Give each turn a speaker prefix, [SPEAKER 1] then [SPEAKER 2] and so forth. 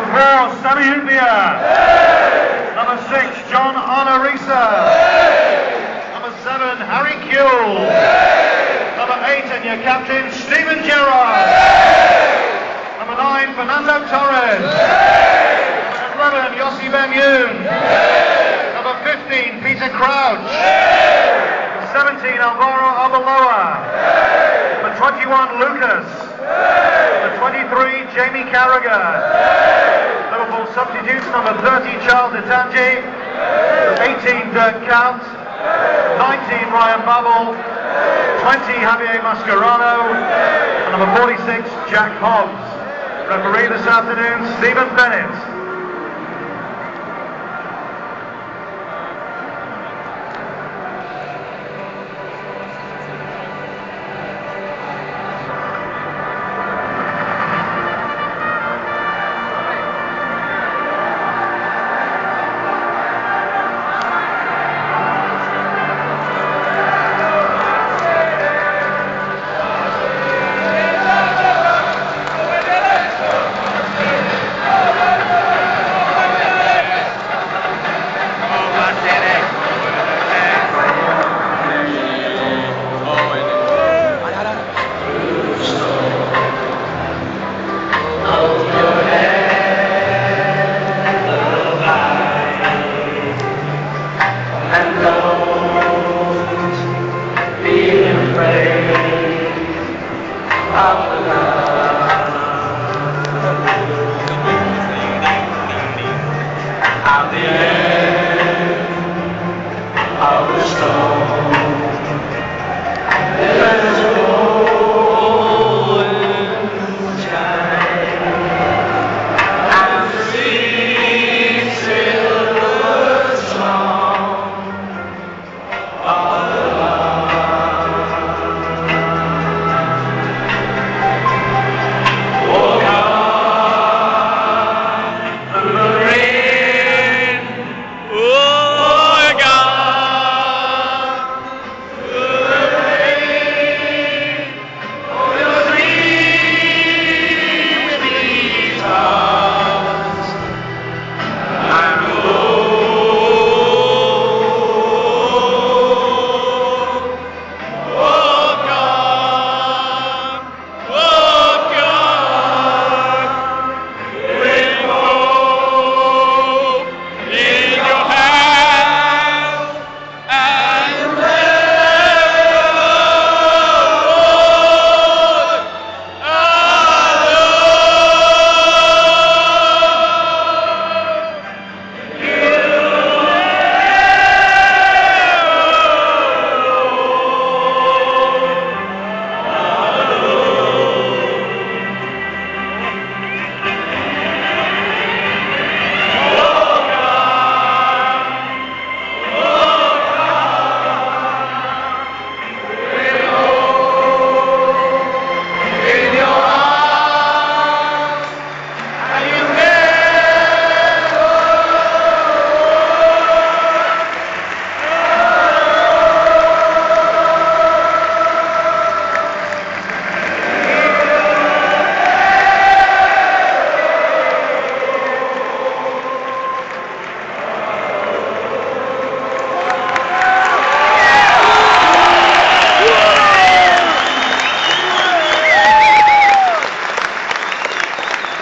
[SPEAKER 1] Number 4, Sammy Hupia. Number 6, John Honorisa. Number 7, Harry Kuehl. Number 8, and your captain, Steven Gerrard. Number 9, Fernando Torres. Number 11, Yossi Benyun. Number 15, Peter Crouch. Number 17, Alvaro Arbeloa. Number 21, Lucas. Number 23, Jamie Carragher. Liverpool substitutes, number 30, Charles Atangi. 18, Dirk Kuyt. 19, Ryan Babel. 20, Javier Mascherano. And number 46, Jack Hobbs. Referee this afternoon, Stephen Bennett.